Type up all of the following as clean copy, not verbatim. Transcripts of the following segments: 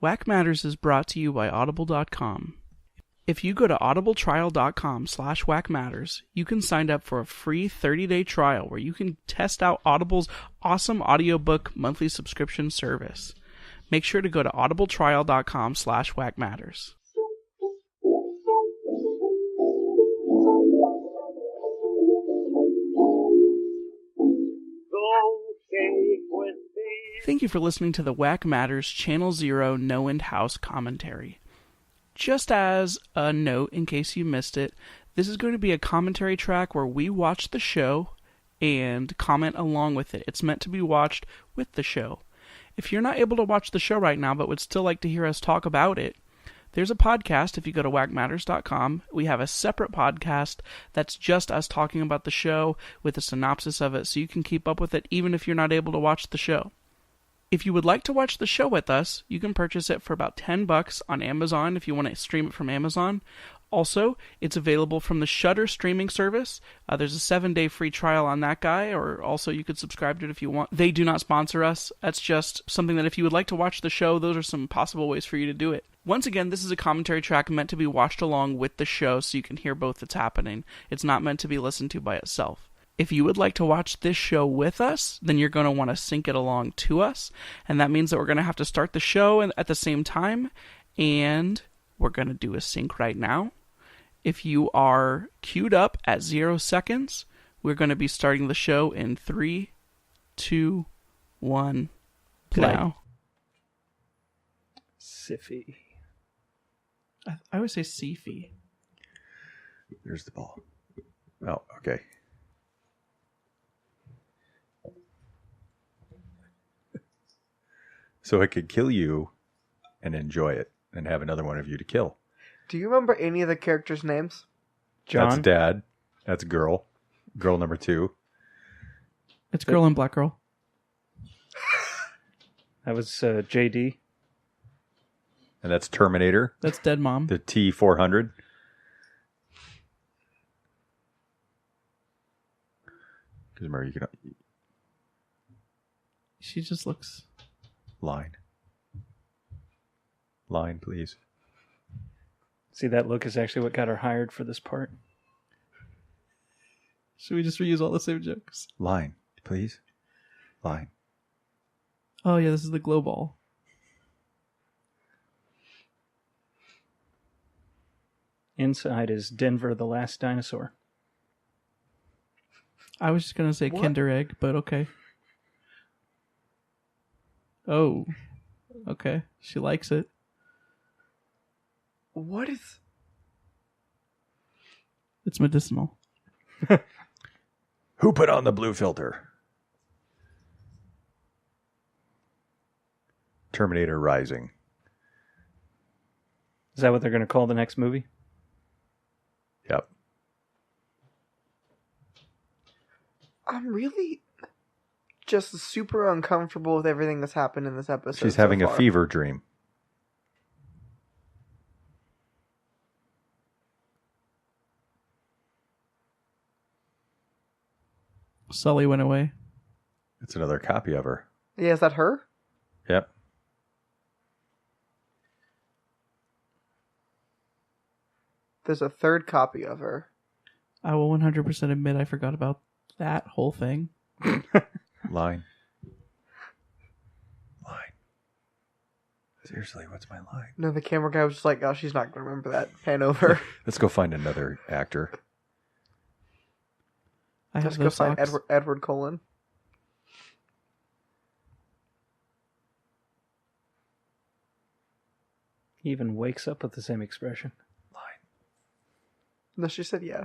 Wackmatters is brought to you by Audible.com. If you go to audibletrial.com/Wackmatters, you can sign up for a free 30-day trial where you can test out Audible's awesome audiobook monthly subscription service. Make sure to go to audibletrial.com/Wackmatters. Thank you for listening to the Wackmatters Channel Zero NoEnd House commentary. Just as a note, in case you missed it, this is going to be a commentary track where we watch the show and comment along with it. It's meant to be watched with the show. If you're not able to watch the show right now but would still like to hear us talk about it, there's a podcast. If you go to wackmatters.com, we have a separate podcast that's just us talking about the show with a synopsis of it, so you can keep up with it even if you're not able to watch the show. If you would like to watch the show with us, you can purchase it for about $10 on Amazon if you want to stream it from Amazon. Also, it's available from the Shudder streaming service. There's a 7-day free trial on that guy, or also you could subscribe to it if you want. They do not sponsor us. That's just something that if you would like to watch the show, those are some possible ways for you to do it. Once again, this is a commentary track meant to be watched along with the show so you can hear both that's happening. It's not meant to be listened to by itself. If you would like to watch this show with us, then you're going to want to sync it along to us. And that means that we're going to have to start the show at the same time. And we're going to do a sync right now. If you are queued up at 0 seconds, we're going to be starting the show in 3, 2, 1, play. Now. Siffy. I would say Siffy. There's the ball. Oh, okay. So I could kill you and enjoy it and have another one of you to kill. Do you remember any of the characters' names? John? That's Dad. That's Girl. Girl number 2. It's Girl and Black Girl. That was JD. And that's Terminator. That's Dead Mom. The T-400. Because remember, you can... She just looks... Line. Line, please. See, that look is actually what got her hired for this part. Should we just reuse all the same jokes? Line, please. Line. Oh, yeah, this is the glow ball. Inside is Denver the Last Dinosaur. I was just going to say What? Kinder Egg, but okay. Oh, okay. She likes it. What is... It's medicinal. Who put on the blue filter? Terminator Rising. Is that what they're going to call the next movie? Yep. I'm really just super uncomfortable with everything that's happened in this episode. She's having a fever dream. Sully went away. It's another copy of her. Yeah, is that her? Yep. There's a third copy of her. I will 100% admit I forgot about that whole thing. Line. Line. Seriously, what's my line? No, the camera guy was just like, oh, she's not going to remember that. Pan over. Let's go find another actor. I have Let's go those find socks. Edward Cullen. He even wakes up with the same expression. Line. No, she said yeah.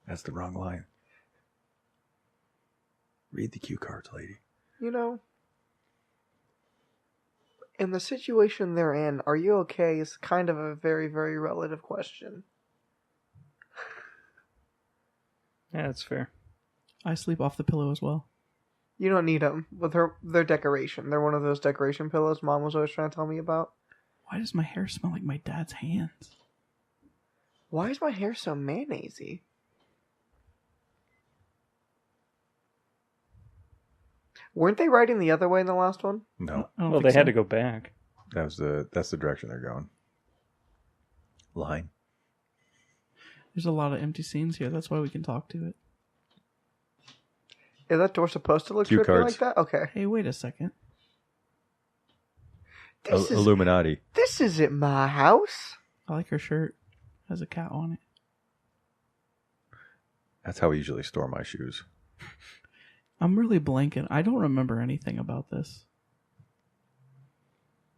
That's the wrong line. Read the cue cards, lady. You know, in the situation they're in, are you okay is kind of a very, very relative question. Yeah, that's fair. I sleep off the pillow as well. You don't need them. With their decoration. They're one of those decoration pillows Mom was always trying to tell me about. Why does my hair smell like my dad's hands? Why is my hair so mayonnaisey? Weren't they riding the other way in the last one? No, I don't Well, think they had so. to go back. that's the direction they're going. Line. There's a lot of empty scenes here. That's why we can talk to it. Is that door supposed to look Cue trippy cards. like that? Okay. Hey, wait a second. Illuminati. This isn't my house. I like her shirt. Has a cat on it. That's how I usually store my shoes. I'm really blanking. I don't remember anything about this.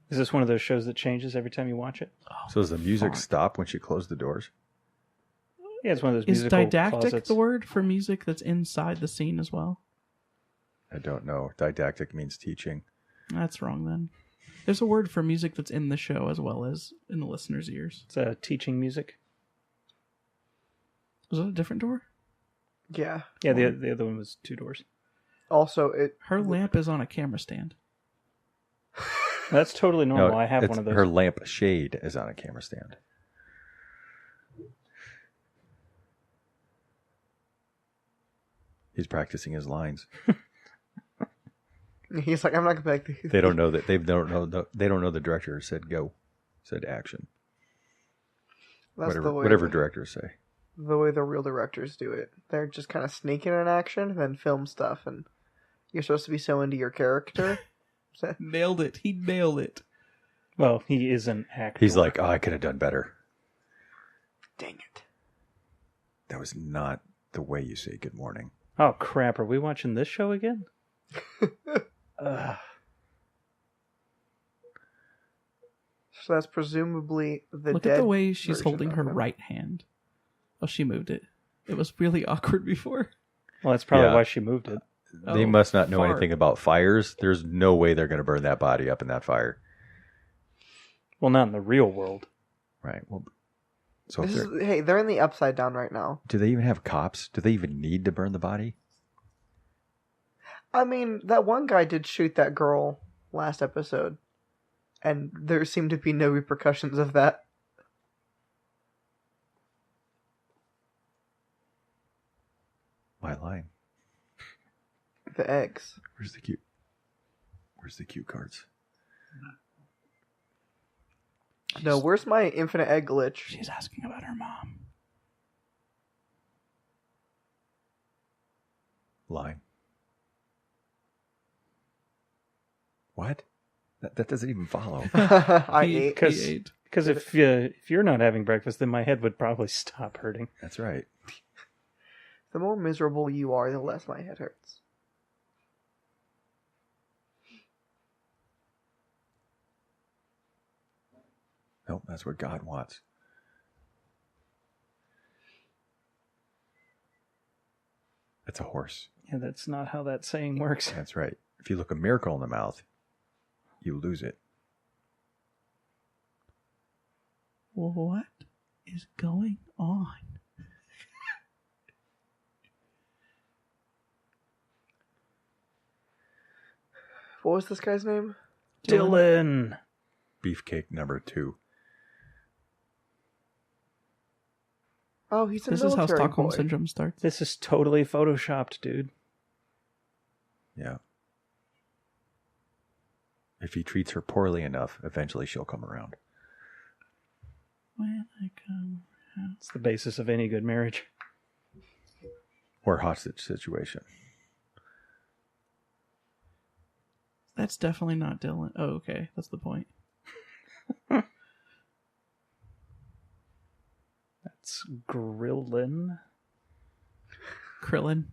Is this one of those shows that changes every time you watch it? So does the music fuck. stop when she closed the doors? Yeah, it's one of those Is musical didactic closets. the word for music that's inside the scene as well? I don't know. Didactic means teaching. That's wrong then. There's a word for music that's in the show as well as in the listener's ears. It's teaching music. Was it a different door? Yeah. Yeah, the other one was 2 doors. Also, Her lamp is on a camera stand. That's totally normal. I have it's- one of those. Her lamp shade is on a camera stand. He's practicing his lines. he's like, I'm not going to back. They don't know that they don't know the director said go, said action. That's Whatever directors say. the way the real directors do it. They're just kind of sneaking in action and then film stuff, and you're supposed to be so into your character. Nailed it. He nailed it. Well, he is an actor. He's like, oh, I could have done better. Dang it. That was not the way you say good morning. Oh, crap. Are we watching this show again? Ugh. So that's presumably the Look dead at the way she's version holding of her him. right hand. Oh, she moved it. It was really awkward before. Well, that's probably Yeah. why she moved it. They Oh, must not know fart. anything about fires. There's no way they're going to burn that body up in that fire. Well, not in the real world. Right. Well, so if Hey, they're in the upside down right now. do they even have cops? Do they even need to burn the body? I mean, that one guy did shoot that girl last episode, and there seemed to be no repercussions of that. My line. The eggs. Where's the cue cards? No, where's my infinite egg glitch? She's asking about her mom. Line. What? That doesn't even follow. I He ate. ate. Because if you're not having breakfast, then my head would probably stop hurting. That's right. The more miserable you are, the less my head hurts. Nope, that's what God wants. That's a horse. Yeah, that's not how that saying works. That's right. If you look a miracle in the mouth, you lose it. What is going on? What was this guy's name? Dylan. Beefcake number 2. Oh, he's a This is how military Stockholm boy. Syndrome starts. This is totally photoshopped, dude. Yeah. If he treats her poorly enough, eventually she'll come around. When I come around. It's the basis of any good marriage. Or hostage situation. That's definitely not Dylan. Oh, okay. That's the point. That's Grillin. Krillin.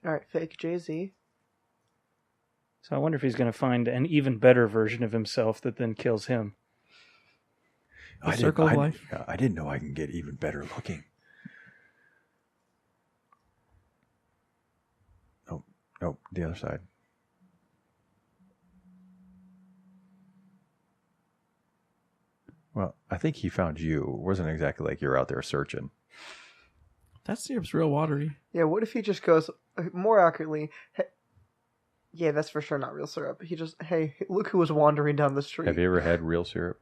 Alright, fake Jay-Z. So I wonder if he's going to find an even better version of himself that then kills him. The circle of life. I didn't know I can get even better looking. Nope, the other side. Well, I think he found you. It wasn't exactly like you're out there searching. That syrup's real watery. Yeah, what if he just goes, more accurately, hey, yeah, that's for sure not real syrup. He just, hey, look who was wandering down the street. Have you ever had real syrup?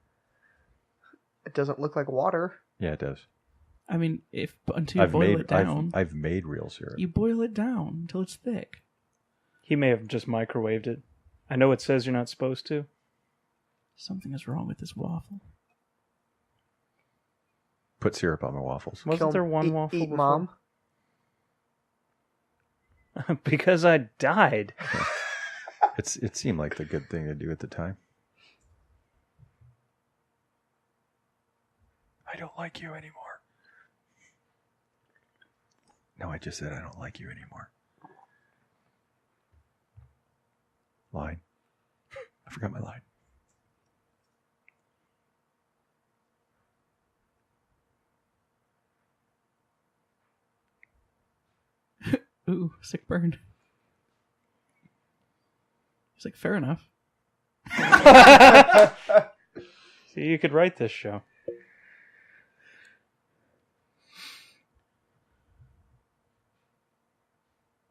It doesn't look like water. Yeah, it does. I mean, until you boil it down. I've made real syrup. You boil it down until it's thick. He may have just microwaved it. I know it says you're not supposed to. Something is wrong with this waffle. Put syrup on my waffles. Wasn't there one waffle eat before? Mom. Because I died. It seemed like the good thing to do at the time. I don't like you anymore. No, I just said I don't like you anymore. Line. I forgot my line. Ooh, sick burn. He's like, fair enough. See, you could write this show.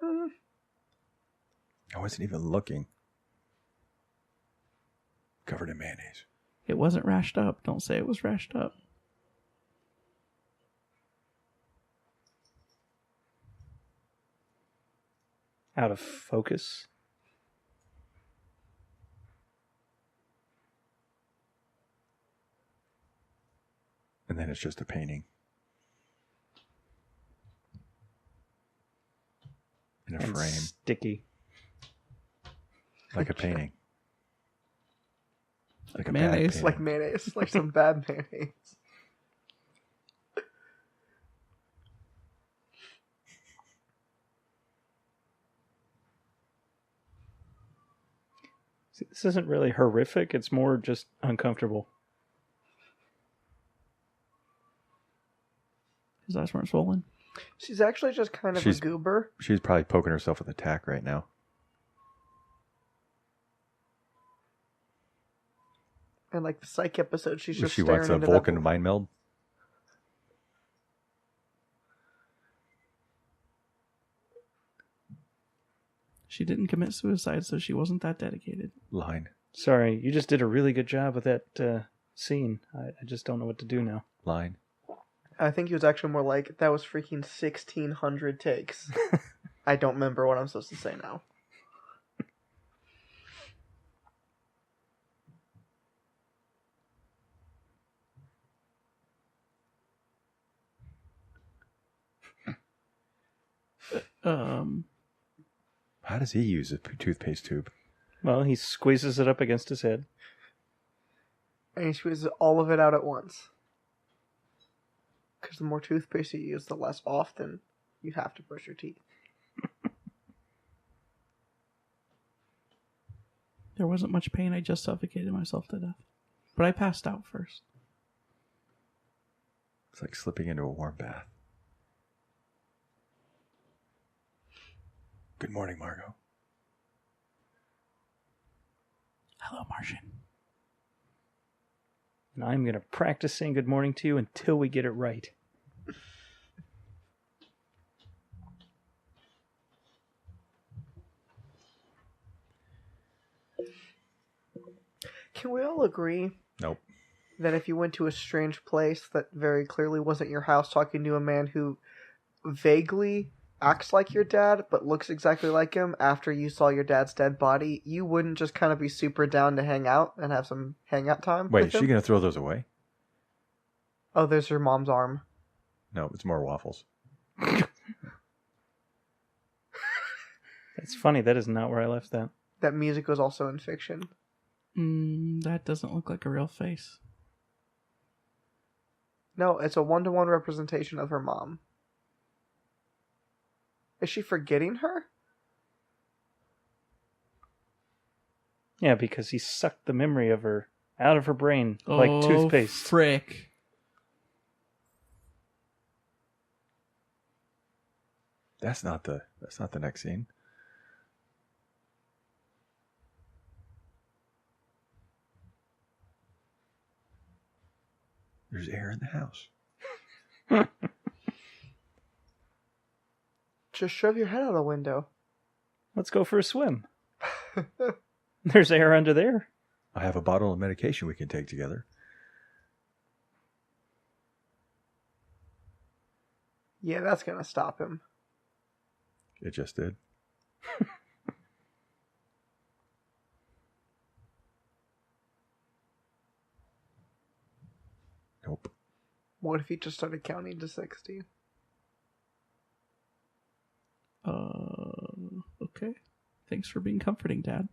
I wasn't even looking. Covered in mayonnaise. It wasn't rashed up. Don't say it was rashed up. Out of focus. And then it's just a painting. In a And frame. sticky. Like a painting. Like a mayonnaise. bad painting. Like mayonnaise. Like some bad mayonnaise. See, this isn't really horrific. It's more just uncomfortable. His eyes weren't swollen. She's actually just kind of a goober. She's probably poking herself with a tack right now. And like the psych episode, she's just She staring wants a into Vulcan that. mind meld. She didn't commit suicide, so she wasn't that dedicated. Line. Sorry, you just did a really good job with that scene. I just don't know what to do now. Line. I think he was actually more like, that was freaking 1,600 takes. I don't remember what I'm supposed to say now. How does he use a toothpaste tube? Well, he squeezes it up against his head. And he squeezes all of it out at once. Because the more toothpaste you use, the less often you have to brush your teeth. There wasn't much pain. I just suffocated myself to death. But I passed out first. It's like slipping into a warm bath. Good morning, Margot. Hello, Martian. And I'm going to practice saying good morning to you until we get it right. Can we all agree Nope. that if you went to a strange place that very clearly wasn't your house talking to a man who vaguely acts like your dad but looks exactly like him after you saw your dad's dead body, you wouldn't just kind of be super down to hang out and have some hangout time? Wait, with is she him? going to throw those away? Oh, there's your mom's arm. No, it's more waffles. That's funny. That is not where I left that. That music was also in fiction. That doesn't look like a real face. No, it's a 1-to-1 representation of her mom. Is she forgetting her? Yeah, because he sucked the memory of her out of her brain like toothpaste. Frick. That's not the next scene. There's air in the house. Just shove your head out a window. Let's go for a swim. There's air under there. I have a bottle of medication we can take together. Yeah, that's going to stop him. It just did. Nope. What if he just started counting to 60? Okay. Thanks for being comforting, Dad.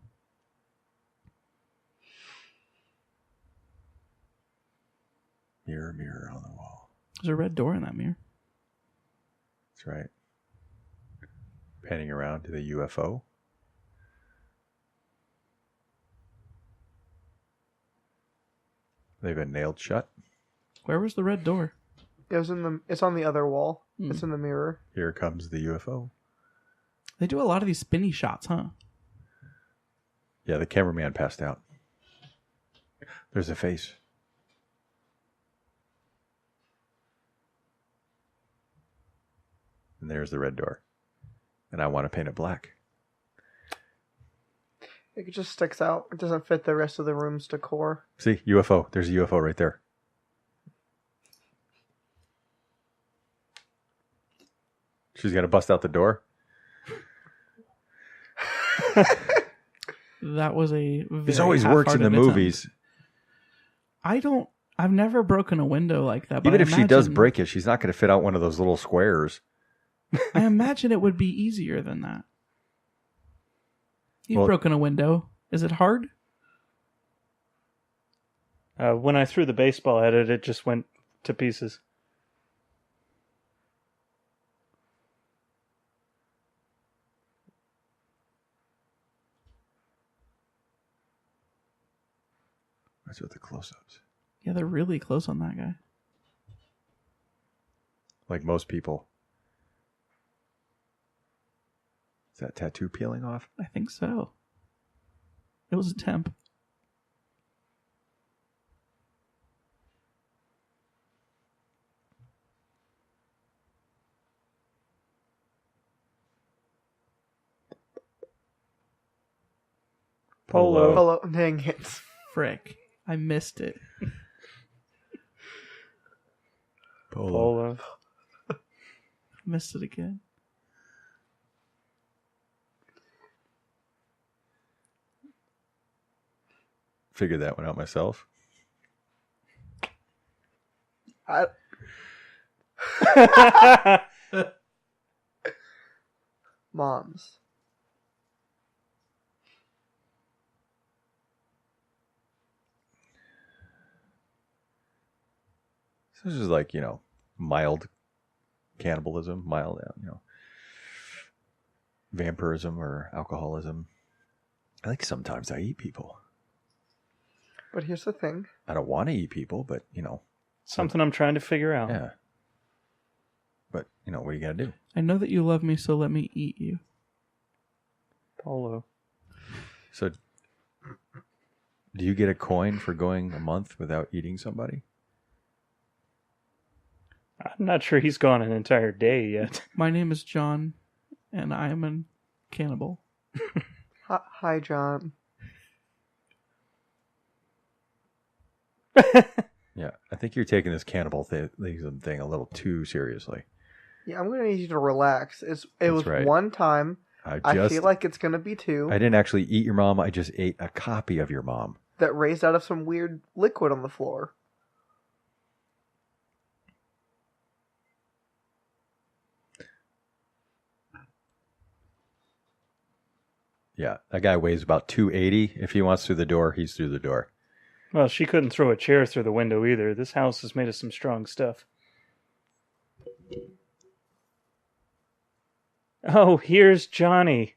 Mirror, mirror on the wall. There's a red door in that mirror. That's right. Panning around to the UFO. They've been nailed shut. Where was the red door? It's on the other wall. It's in the mirror. Here comes the UFO. They do a lot of these spinny shots, huh? Yeah, the cameraman passed out. There's a face. And there's the red door. And I want to paint it black. It just sticks out. It doesn't fit the rest of the room's decor. See, UFO. There's a UFO right there. She's going to bust out the door. That was a This always works in the movies. I've never broken a window like that. But Even if she does break it, she's not going to fit out one of those little squares. I imagine it would be easier than that. You've broken a window. Is it hard? When I threw the baseball at it, it just went to pieces. That's with the close-ups. Yeah, they're really close on that guy. Like most people. Is that tattoo peeling off? I think so. It was a temp. Polo. Dang it. Frick. I missed it. Polo. Missed it again. Figured that one out myself. Moms. So this is like, mild cannibalism, mild, vampirism or alcoholism. I think sometimes I eat people. But here's the thing. I don't want to eat people, but, Something I'm trying to figure out. yeah. But, what are you going to do? I know that you love me, so let me eat you. Polo. So, do you get a coin for going a month without eating somebody? I'm not sure he's gone an entire day yet. My name is John, and I am a cannibal. Hi, John. Yeah, I think you're taking this cannibal thing a little too seriously. Yeah, I'm going to need you to relax. It was right. one time. I feel like it's going to be two. I didn't actually eat your mom. I just ate a copy of your mom. That raised out of some weird liquid on the floor. Yeah, that guy weighs about 280. If he wants through the door, he's through the door. Well, she couldn't throw a chair through the window either. This house is made of some strong stuff. Oh, here's Johnny.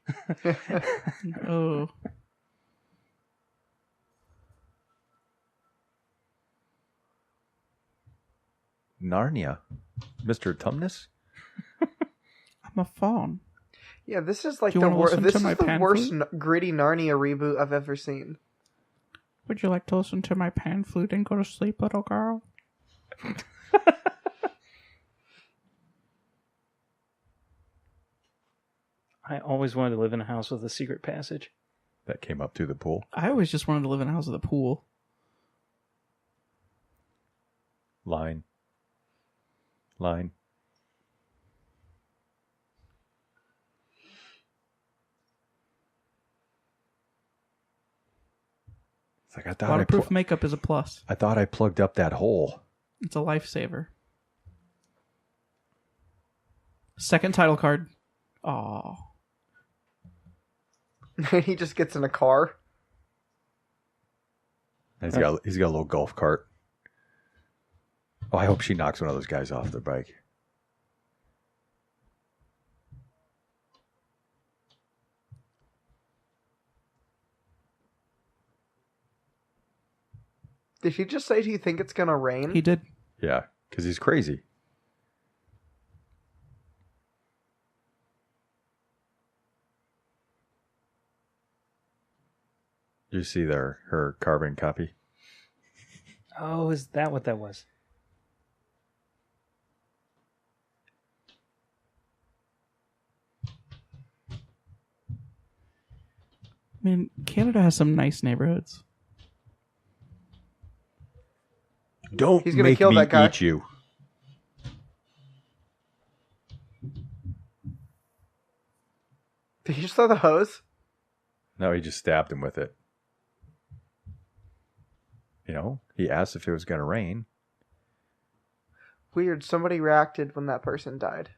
Oh. Narnia. Mr. Tumnus? I'm a fawn. Yeah, this is like Do you wanna listen this to is my the pan worst flute? gritty Narnia reboot I've ever seen. Would you like to listen to my pan flute and go to sleep, little girl? I always wanted to live in a house with a secret passage. That came up through the pool. I always just wanted to live in a house with a pool. Line. It's like I thought Waterproof makeup is a plus. I thought I plugged up that hole. It's a lifesaver. Second title card. Aw. He just gets in a car. He's got a little golf cart. Oh, I hope she knocks one of those guys off their bike. Did he just say, do you think it's going to rain? He did. Yeah, because he's crazy. You see her carbon copy? Oh, is that what that was? I mean, Canada has some nice neighborhoods. Don't He's gonna make kill me that guy. eat you. Did he just throw the hose? No, he just stabbed him with it. He asked if it was going to rain. Weird. Somebody reacted when that person died.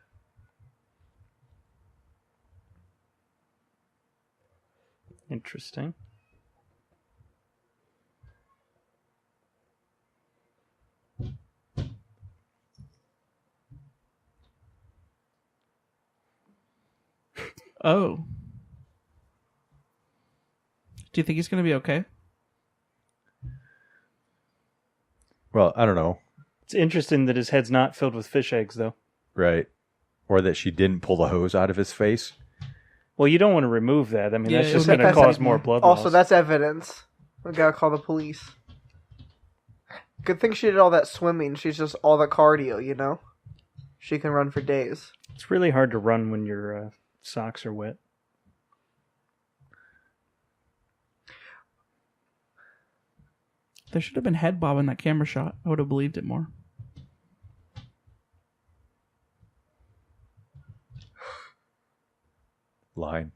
Interesting. Oh. Do you think he's going to be okay? Well, I don't know. It's interesting that his head's not filled with fish eggs, though. Right. Or that she didn't pull the hose out of his face. Well, you don't want to remove that. I mean, Yeah, that's it just would going to make- cause more blood Also, loss. that's evidence. We gotta call the police. Good thing she did all that swimming. She's just all the cardio, you know? She can run for days. It's really hard to run when your socks are wet. There should have been head bob in that camera shot. I would have believed it more. Line.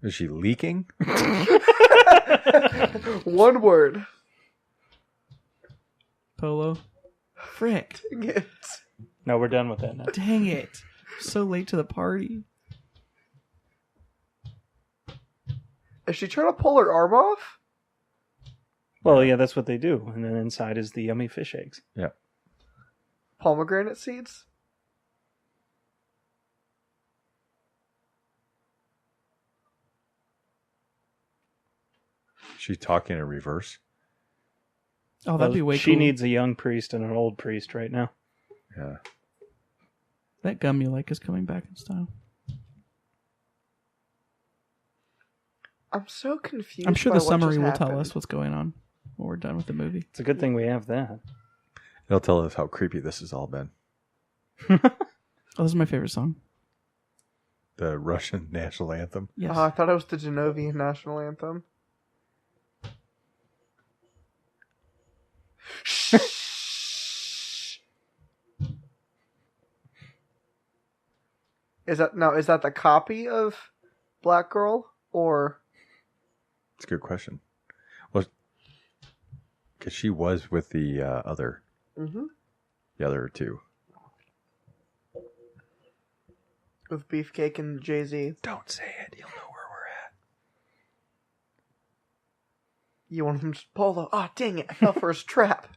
Is she leaking? One word. Polo. Frick. Dang it. No, we're done with that now. Dang it. So late to the party. Is she trying to pull her arm off? Well, yeah, that's what they do. And then inside is the yummy fish eggs. Yeah. Pomegranate seeds? She's talking in reverse. Oh, that'd be way She cool. needs a young priest and an old priest right now. Yeah. That gum you like is coming back in style. I'm so confused. I'm sure by the what summary just will tell happened. us what's going on when we're done with the movie. It's a good thing we have that. It'll tell us how creepy this has all been. Oh, this is my favorite song. The Russian national anthem. Yes. Oh, I thought it was the Genovian national anthem. Is that the copy of Black Girl or? It's a good question. Well, because she was with the other two. With Beefcake and Jay-Z. Don't say it. You'll know where we're at. You want him to Polo? Oh, dang it. I fell for his trap.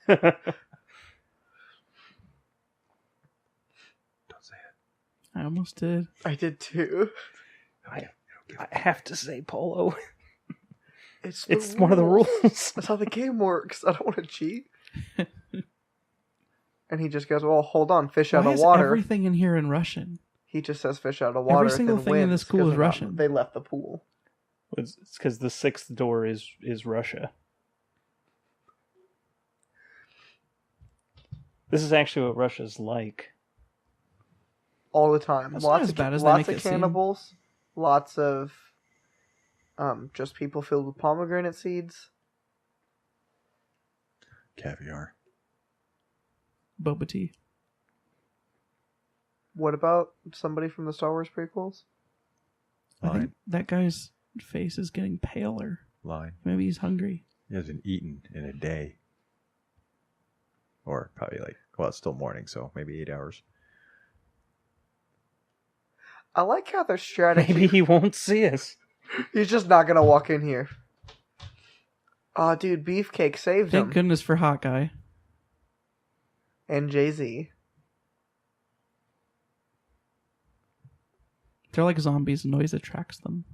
Don't say it. I almost did. I did too. I have to say polo. It's One of the rules. That's how the game works. I don't want to cheat. And he just goes, well, hold on. Fish out Why of is water. everything in here in Russian? He just says fish out of water. single then thing in wins this school 'cause is they're not- Russian. They left the pool. It's because the sixth door is Russia. This is actually what Russia's like. All the time. That's not as bad as they lots make of it seem. cannibals. Lots of just people filled with pomegranate seeds. Caviar. Boba tea. What about somebody from the Star Wars prequels? I think that guy's face is getting paler. Line. Maybe he's hungry. He hasn't eaten in a day. Or probably it's still morning, so maybe 8 hours. I like how their strategy... Maybe he won't see us. He's just not gonna walk in here. Oh, dude, Beefcake saved Thank him. goodness for Hot Guy. And Jay-Z. They're like zombies. Noise attracts them.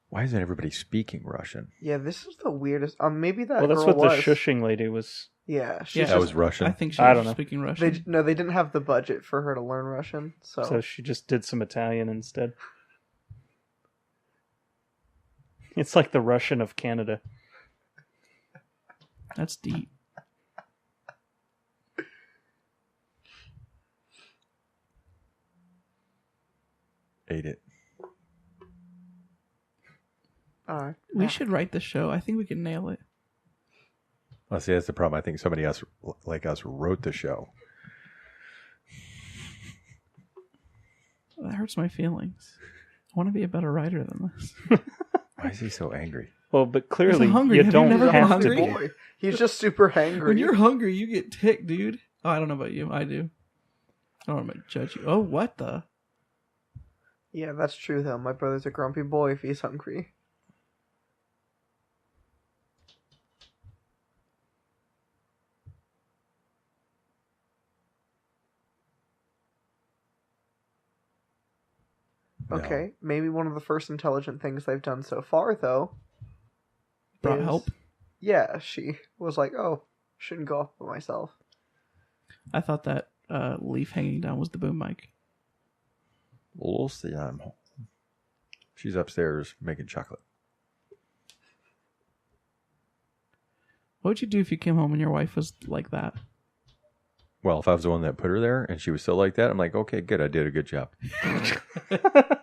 Why isn't everybody speaking Russian? Yeah, this is the weirdest... maybe that Well, that's girl what was. the shushing lady was. Yeah, she's Yeah, That was Russian. I think she I was don't know. speaking Russian. They didn't have the budget for her to learn Russian, So she just did some Italian instead. It's like the Russian of Canada. That's deep. Ate it. We should write the show. I think we can nail it. Well, see, that's the problem. I think somebody else like us wrote the show. That hurts my feelings. I want to be a better writer than this. Why is he so angry? Well, but clearly He's hungry. you Have you don't never been have to hungry? be. Boy, he's just super hangry. When you're hungry, you get ticked, dude. Oh, I don't know about you. I do. I don't want to judge you. Oh, what the? Yeah, that's true, though. My brother's a grumpy boy if he's hungry. No. Okay, maybe one of the first intelligent things they've done so far, though. Brought is- help? Yeah, she was like, oh, shouldn't go off by myself. I thought that leaf hanging down was the boom mic. We'll see. She's upstairs making chocolate. What would you do if you came home and your wife was like that? Well, if I was the one that put her there and she was still like that, I'm like, okay, good. I did a good job.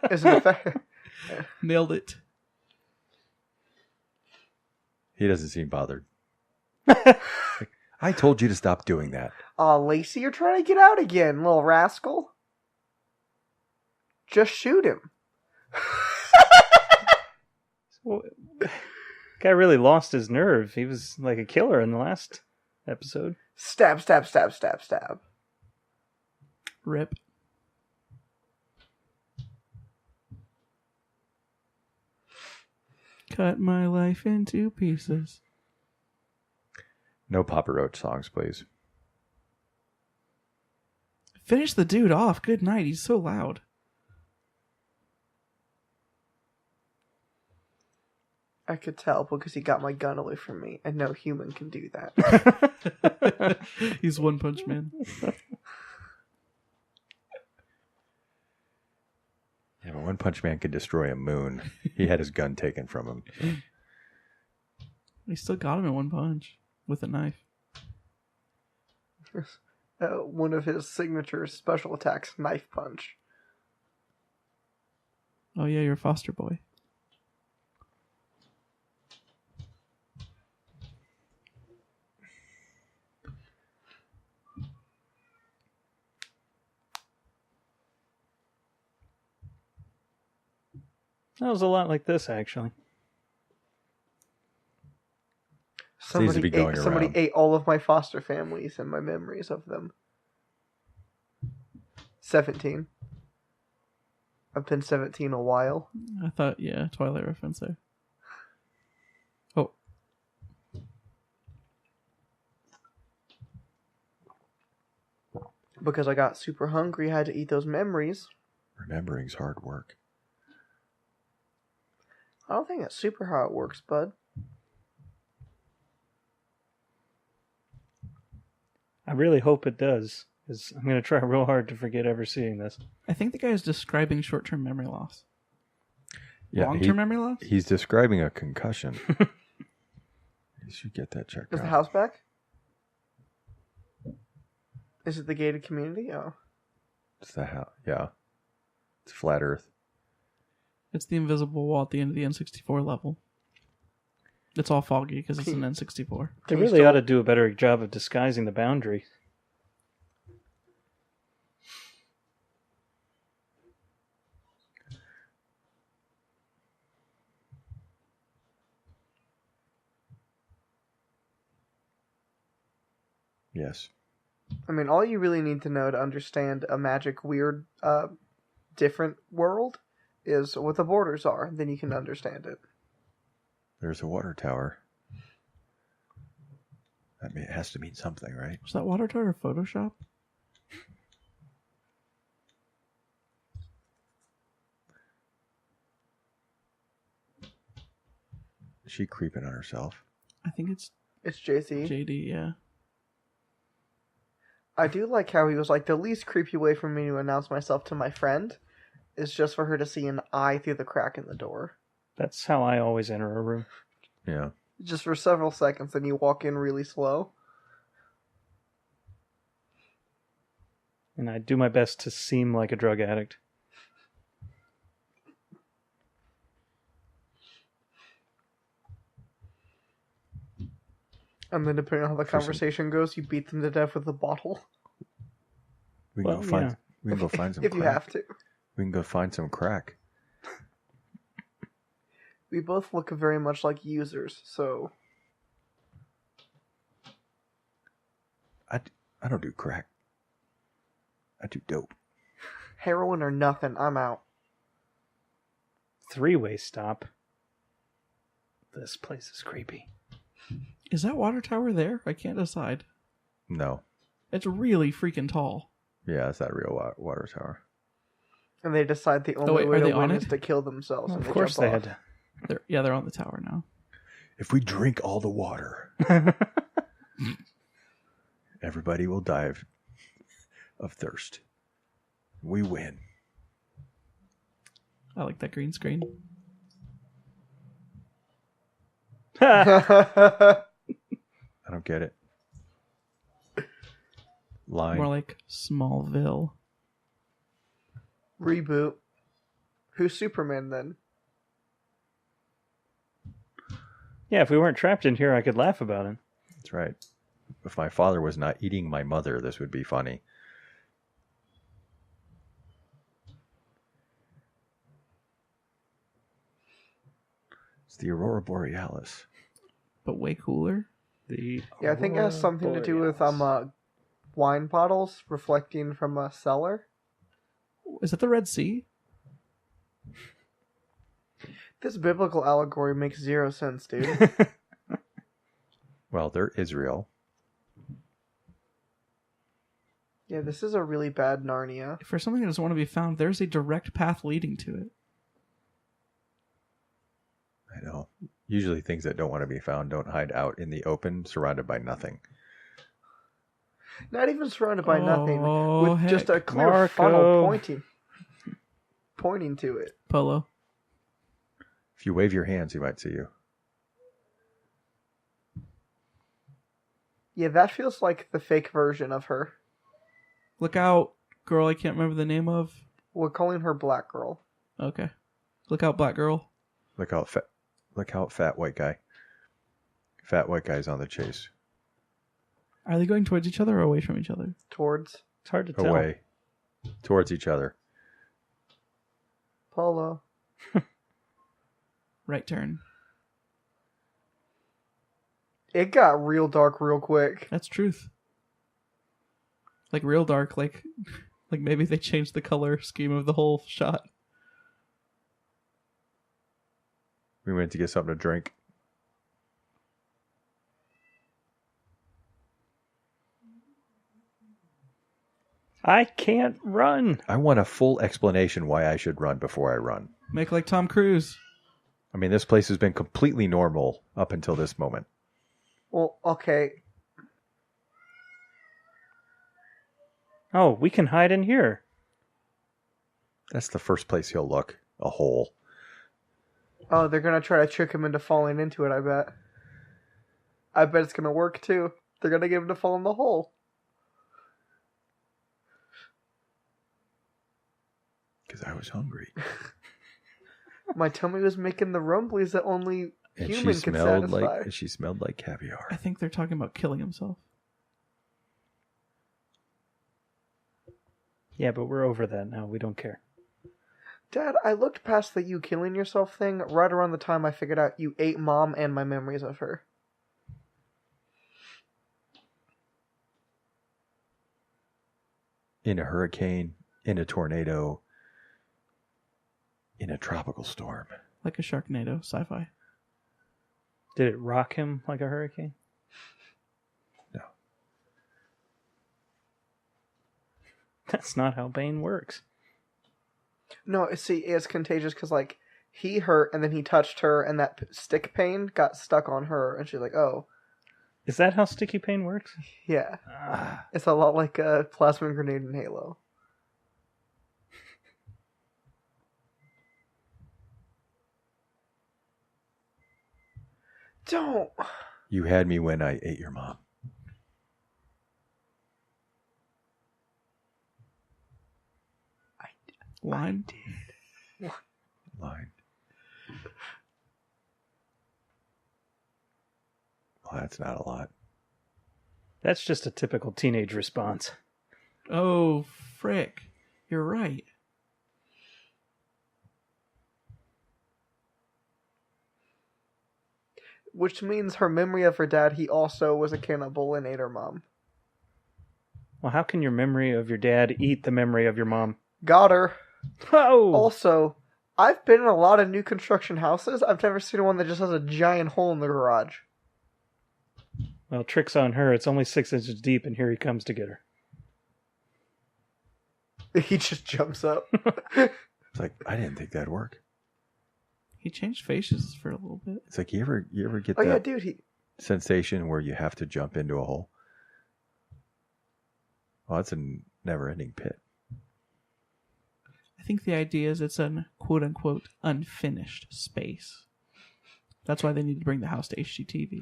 Isn't it fair? Nailed it. He doesn't seem bothered. I told you to stop doing that. Aw, Lacey, you're trying to get out again, little rascal. Just shoot him. Well, guy really lost his nerve. He was like a killer in the last episode. Stab, stab, stab, stab, stab. Rip. Cut my life into pieces. No Papa Roach songs, please. Finish the dude off. Good night. He's so loud. I could tell because he got my gun away from me, and no human can do that. He's One Punch Man. Yeah, but One Punch Man could destroy a moon. He had his gun taken from him. He still got him in one punch with a knife. One of his signature special attacks, knife punch. Oh yeah, you're a foster boy. That was a lot like this, actually. Seems to be going Somebody around. ate all of my foster families and my memories of them. 17. I've been 17 a while. I thought, yeah, Twilight reference there. Oh. Because I got super hungry, I had to eat those memories. Remembering's hard work. I don't think that's super how it works, bud. I really hope it does, because I'm going to try real hard to forget ever seeing this. I think the guy is describing short-term memory loss. Yeah, Long-term memory loss? He's describing a concussion. You should get that checked Is out. the house back? Is it the gated community? Oh. It's the house. Yeah. It's flat Earth. It's the invisible wall at the end of the N64 level. It's all foggy because it's an N64. They really ought to do a better job of disguising the boundary. Yes. I mean, all you really need to know to understand a magic, weird, different world is what the borders are. Then you can understand it. There's a water tower. It has to mean something, right? Was that water tower Photoshop? Is she creeping on herself? I think it's It's JC. JD, yeah. I do like how he was like, the least creepy way for me to announce myself to my friend is just for her to see an eye through the crack in the door. That's how I always enter a room. Yeah. Just for several seconds, and you walk in really slow. And I do my best to seem like a drug addict. And then depending on how the For some- conversation goes, you beat them to death with a bottle. We can Well, go find. yeah. We can go find some. If you crack. have to. We can go find some crack. We both look very much like users, so... I don't do crack. I do dope. Heroin or nothing, I'm out. Three-way stop. This place is creepy. Is that water tower there? I can't decide. No. It's really freaking tall. Yeah, it's that real water tower. And they decide the only wait, way are they to on win it? is to kill themselves. Well, and of course jump they off. had They're on the tower now. If we drink all the water, to. everybody will die of thirst. We win. I like that green screen. I don't get it. Line. More like Smallville. Reboot. Who's Superman then? Yeah, if we weren't trapped in here, I could laugh about it. That's right. If my father was not eating my mother, this would be funny. It's the Aurora Borealis. But way cooler. Yeah, I think it has something to do with wine bottles reflecting from a cellar. Is that the Red Sea? This biblical allegory makes zero sense, dude. Well, they're Israel. Yeah, this is a really bad Narnia. For something that doesn't want to be found, there's a direct path leading to it. I know. Usually things that don't want to be found don't hide out in the open, surrounded by nothing. Not even surrounded by nothing, Oh, with just a heck. clear Marco. funnel pointing to it. Polo. If you wave your hands, he might see you. Yeah, that feels like the fake version of her. Look out, girl I can't remember the name of. We're calling her Black Girl. Okay. Look out, black girl. Look out, fat white guy. Fat white guy's on the chase. Are they going towards each other or away from each other? Towards It's hard to tell. Away. Towards each other. Polo. Right turn. It got real dark real quick. That's truth. Like real dark, like maybe they changed the color scheme of the whole shot. We went to get something to drink. I can't run. I want a full explanation why I should run before I run. Make like Tom Cruise. I mean, this place has been completely normal up until this moment. Well, okay. Oh, we can hide in here. That's the first place he'll look. A hole. Oh, they're gonna try to trick him into falling into it, I bet. I bet it's gonna work too. They're gonna get him to fall in the hole. Because I was hungry. My tummy was making the rumblies that only And human she can smelled satisfy. she smelled like caviar. I think they're talking about killing himself. Yeah, but we're over that now. We don't care. Dad, I looked past the you killing yourself thing right around the time I figured out you ate Mom and my memories of her. In a hurricane, in a tornado, in a tropical storm. Like a Sharknado sci-fi. Did it rock him like a hurricane? No. That's not how Bane works. No, see, it's contagious because, like, he hurt and then he touched her and that stick pain got stuck on her and she's like, oh, Is that how sticky pain works? yeah. Ah, It's a lot like a plasma grenade in Halo. Don't. You had me when I ate your mom. Line. Line. Well, that's not a lot. that's just a typical teenage response. Oh, frick. You're right. Which means her memory of her dad, he also was a cannibal and ate her mom. Well, how can your memory of your dad eat the memory of your mom? Got her. Oh! Also, I've been in a lot of new construction houses. I've never seen one that just has a giant hole in the garage. Well, trick's on her. It's only 6 inches deep, and here he comes to get her. He just jumps up. It's like, I didn't think that'd work. He changed faces for a little bit. It's like, you ever get Oh that yeah, dude, he... sensation where you have to jump into a hole? Well, it's a never-ending pit. I think the idea is it's an quote-unquote unfinished space. That's why they need to bring the house to HGTV.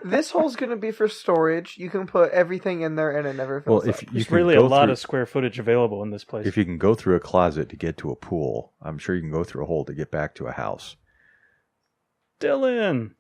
This hole's gonna be for storage. You can put everything in there and it never fills Well, if up. you There's can really a go lot through, of square footage available in this place. if you can go through a closet to get to a pool, I'm sure you can go through a hole to get back to a house. Dylan!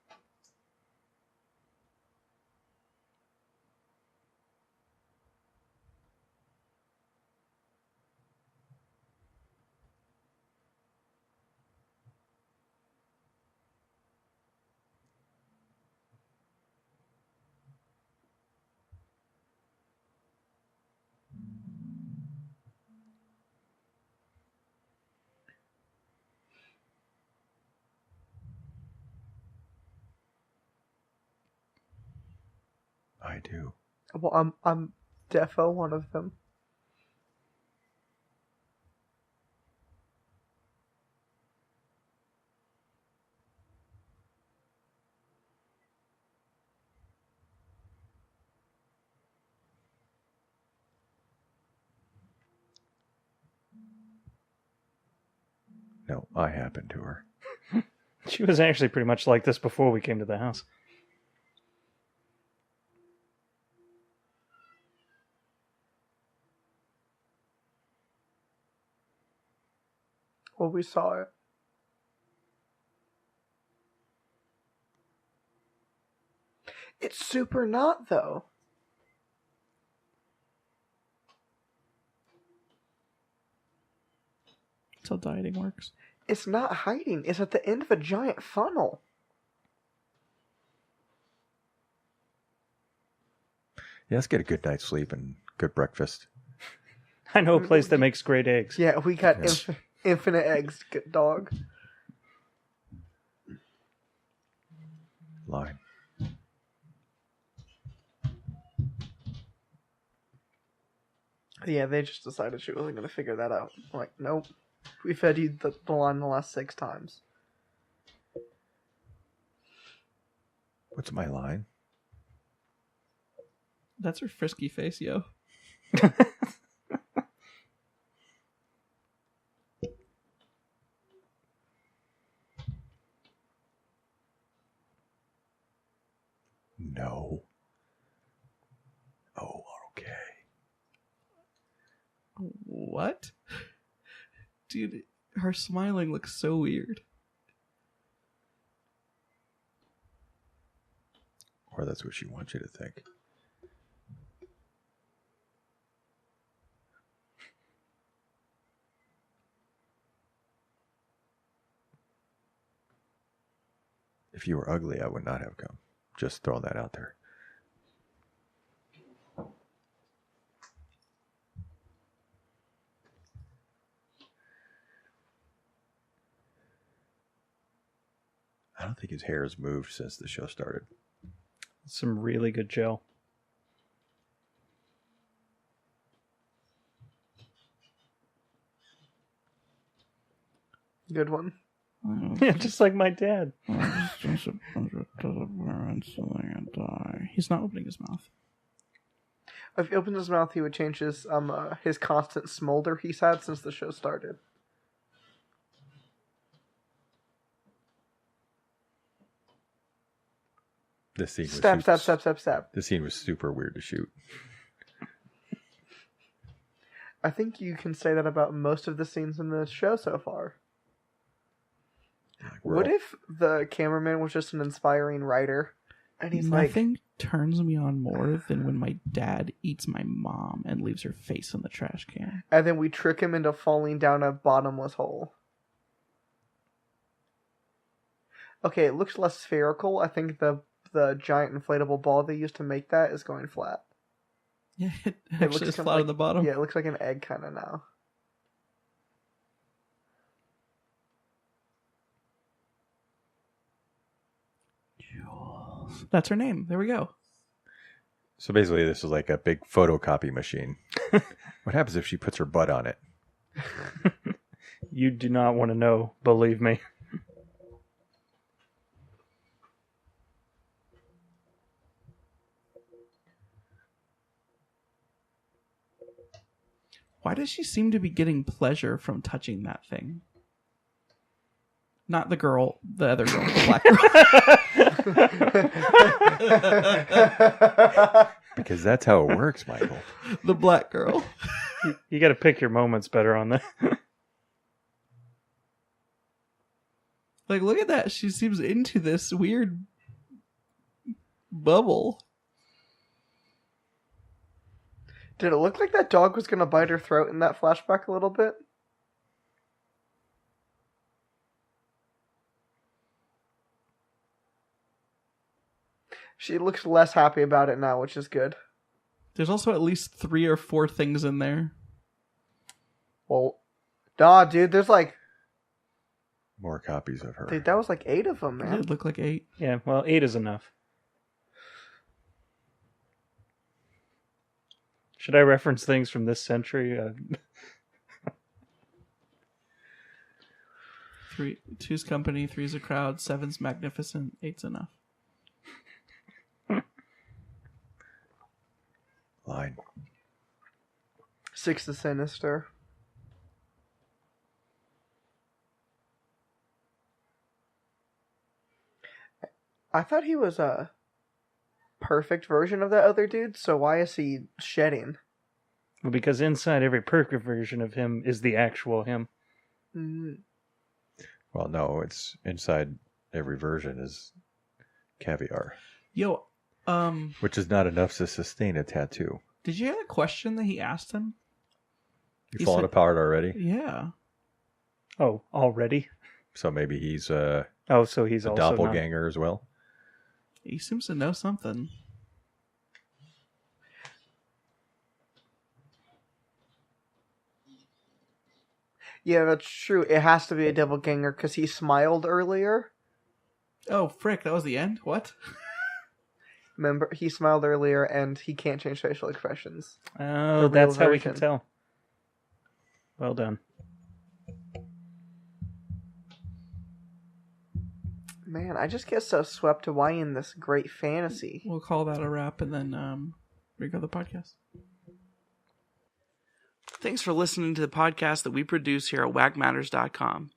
I do. Well, I'm defo one of them. No, I happened to her. She was actually pretty much like this before we came to the house. Well, we saw it. It's super not, though. That's how dieting works. It's not hiding. It's at the end of a giant funnel. Yeah, let's get a good night's sleep and good breakfast. I know a place that makes great eggs. Yeah, we got Yeah. infinite eggs, good dog. Line. Yeah, they just decided she wasn't going to figure that out. I'm like, nope. We fed you the line the last 6 times. What's my line? That's her frisky face, yo. No. Oh, okay. What? Dude, her smiling looks so weird. Or that's what she wants you to think. If you were ugly, I would not have come. Just throwing that out there. I don't think his hair has moved since the show started. Some really good gel. Good one. Yeah, just like my dad. He's not opening his mouth. If he opened his mouth, he would change his constant smolder he's had since the show started. This scene was Stab. This scene was super weird to shoot. I think you can say that about most of the scenes in the show so far. What if the cameraman was just an inspiring writer? And he's Nothing turns me on more than when my dad eats my mom and leaves her face in the trash can. And then we trick him into falling down a bottomless hole. Okay, it looks less spherical. I think the giant inflatable ball they used to make that is going flat. Yeah, it actually is flat on the bottom. Yeah, it looks like an egg kind of now. That's her name. There we go. So basically, this is like a big photocopy machine. What happens if she puts her butt on it? You do not want to know, believe me. Why does she seem to be getting pleasure from touching that thing? Not the girl, the other girl, the black girl. Because that's how it works, Michael. The black girl. You got to pick your moments better on that. Like, look at that. She seems into this weird bubble. Did it look like that dog was going to bite her throat in that flashback a little bit? She looks less happy about it now, which is good. There's also at least 3 or 4 things in there. Well, nah, dude, there's like... More copies of her. Dude, that was like 8 of them, man. It looked like 8. Yeah, well, 8 is enough. Should I reference things from this century? 2's company, 3's a crowd, 7's magnificent, 8's enough. Line. 6 is sinister. I thought he was a perfect version of that other dude, so why is he shedding? Well, because inside every perfect version of him is the actual him. Mm. Well, no, it's inside every version is caviar. Yo, which is not enough to sustain a tattoo. Did you hear the question that he asked him? You're falling apart already? Yeah. Oh, already? So maybe he's so he's a also doppelganger as well? He seems to know something. Yeah, that's true. It has to be a doppelganger because he smiled earlier. Oh, frick, that was the end? What? Remember, he smiled earlier and he can't change facial expressions. Oh, that's how we can tell. Well done. Man, I just get so swept away in this great fantasy. We'll call that a wrap and then rego the podcast. Thanks for listening to the podcast that we produce here at Wackmatters.com.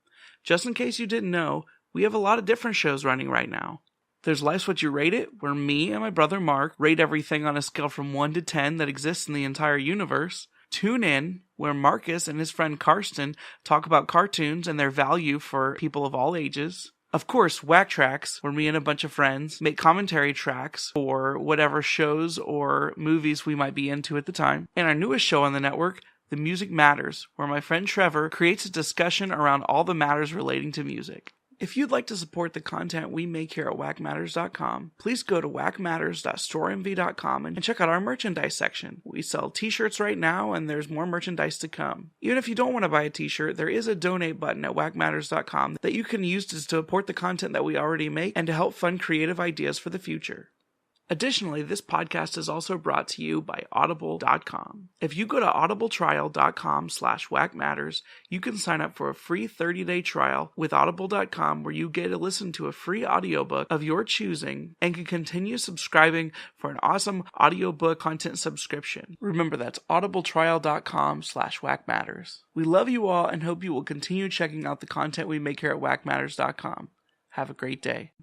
Just in case you didn't know, we have a lot of different shows running right now. There's Life's What You Rate It, where me and my brother Mark rate everything on a scale from 1 to 10 that exists in the entire universe. Tune In, where Marcus and his friend Karsten talk about cartoons and their value for people of all ages. Of course, WackTracks, where me and a bunch of friends make commentary tracks for whatever shows or movies we might be into at the time. And our newest show on the network, The Music Matters, where my friend Trevor creates a discussion around all the matters relating to music. If you'd like to support the content we make here at Wackmatters.com, please go to wackmatters.storeenvy.com and check out our merchandise section. We sell t-shirts right now, and there's more merchandise to come. Even if you don't want to buy a t-shirt, there is a donate button at wackmatters.com that you can use to support the content that we already make and to help fund creative ideas for the future. Additionally, this podcast is also brought to you by Audible.com. If you go to audibletrial.com/wackmatters, you can sign up for a free 30-day trial with Audible.com where you get to listen to a free audiobook of your choosing and can continue subscribing for an awesome audiobook content subscription. Remember, that's audibletrial.com/wackmatters. We love you all and hope you will continue checking out the content we make here at Wackmatters.com. Have a great day.